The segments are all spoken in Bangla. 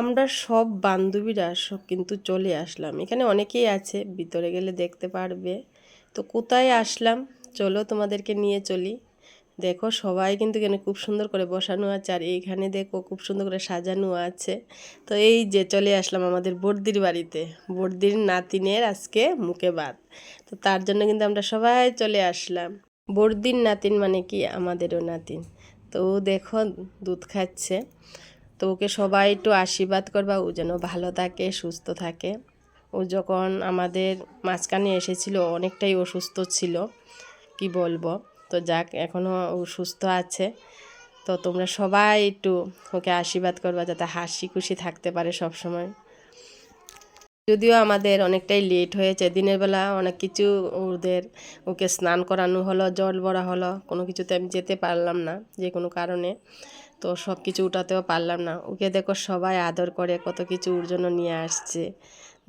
আমরা সব বান্ধবীরা সব কিন্তু চলে আসলাম। এখানে অনেকেই আছে, ভিতরে গেলে দেখতে পারবে। তো কোথায় আসলাম চলো তোমাদেরকে নিয়ে চলি। দেখো সবাই কিন্তু এখানে খুব সুন্দর করে বসানো আছে, আর এইখানে দেখো খুব সুন্দর করে সাজানো আছে। তো এই যে চলে আসলাম আমাদের বর্দির বাড়িতে। বর্দির নাতিনের আজকে মুখে ভাত, তো তার জন্য কিন্তু আমরা সবাই চলে আসলাম। বর্দির নাতিন মানে কি আমাদেরও নাতিন। তো ও দেখো দুধ খাচ্ছে। তো ওকে সবাই একটু আশীর্বাদ করবা, ও যেন ভালো থাকে সুস্থ থাকে। ও যখন আমাদের মাঝখানে এসেছিল অনেকটাই অসুস্থ ছিল, কি বলবো। তো যাক, এখনও ও সুস্থ আছে। তো তোমরা সবাই একটু ওকে আশীর্বাদ করবা যাতে হাসি খুশি থাকতে পারে সব সময়। যদিও আমাদের অনেকটাই লেট হয়েছে, দিনের বেলা অনেক কিছু ওকে স্নান করানো হলো, জল ভরা হলো, কোনো কিছুতে আমি যেতে পারলাম না যে কোনো কারণে। তো সব কিছু উঠাতেও পারলাম না। ওকে দেখো সবাই আদর করে কত কিছু ওর জন্য নিয়ে আসছে,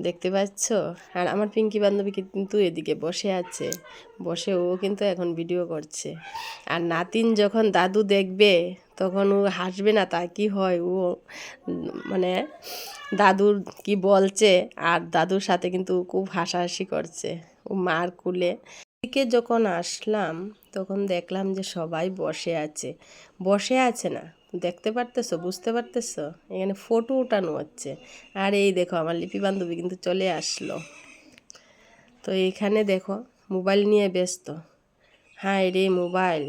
দেখতে পাচ্ছ। আর আমার পিঙ্কি বান্ধবী কিন্তু এদিকে বসে আছে, বসে ও কিন্তু এখন ভিডিও করছে। আর নাতিন যখন দাদু দেখবে তখন ও হাসবে না, তা কি হয়, ও মানে দাদুর কি বলছে আর দাদুর সাথে কিন্তু খুব হাসাহাসি করছে ও মার কুলে। এদিকে যখন আসলাম তখন দেখলাম যে সবাই বসে আছে না, দেখতে পারতেছো, বুঝতে পারতেছো, এখানে ফটো উঠানো হচ্ছে। আর এই দেখো আমার লিপি বান্ধবী কিন্তু চলে আসলো। তো এইখানে দেখো মোবাইল নিয়ে ব্যস্ত, হ্যাঁ রে মোবাইল।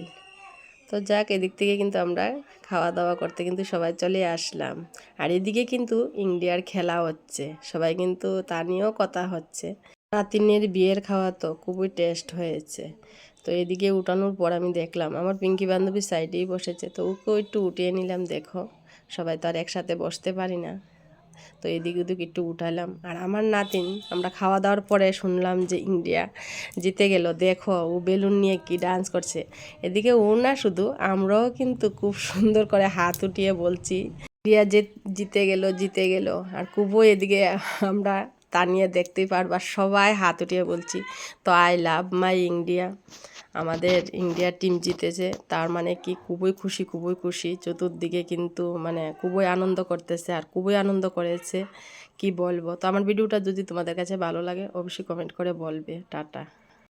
তো যাক, এদিক থেকে কিন্তু আমরা খাওয়া দাওয়া করতে কিন্তু সবাই চলে আসলাম। আর এদিকে কিন্তু ইন্ডিয়ার খেলা হচ্ছে, সবাই কিন্তু তা নিয়েও কথা হচ্ছে। নাতিনের বিয়ের খাওয়া তো খুবই টেস্ট হয়েছে। তো এদিকে উঠানোর পর আমি দেখলাম আমার পিঙ্কি বান্ধবীর সাইডেই বসেছে, তো ওকেও একটু উঠিয়ে নিলাম। দেখো সবাই তো আর একসাথে বসতে পারি না, তো এদিক ওদিক একটু উঠালাম। আর আমার নাতিন, আমরা খাওয়া দাওয়ার পরে শুনলাম যে ইন্ডিয়া জিতে গেল। দেখো ও বেলুন নিয়ে কি ডান্স করছে। এদিকে ও না শুধু, আমরাও কিন্তু খুব সুন্দর করে হাত উঠিয়ে বলছি ইন্ডিয়া যে জিতে গেল জিতে গেল। আর খুবই এদিকে আমরা তা নিয়ে দেখতেই পারবা সবাই হাত উঠিয়ে বলছি। তো আই লাভ মাই ইন্ডিয়া, আমাদের ইন্ডিয়া টিম জিতেছে, তার মানে কি খুবই খুশি, খুবই খুশি। চতুর্দিকে কিন্তু মানে খুবই আনন্দ করতেছে আর খুবই আনন্দ করেছে, কি বলবো। তো আমার ভিডিওটা যদি তোমাদের কাছে ভালো লাগে অবশ্যই কমেন্ট করে বলবে। টাটা।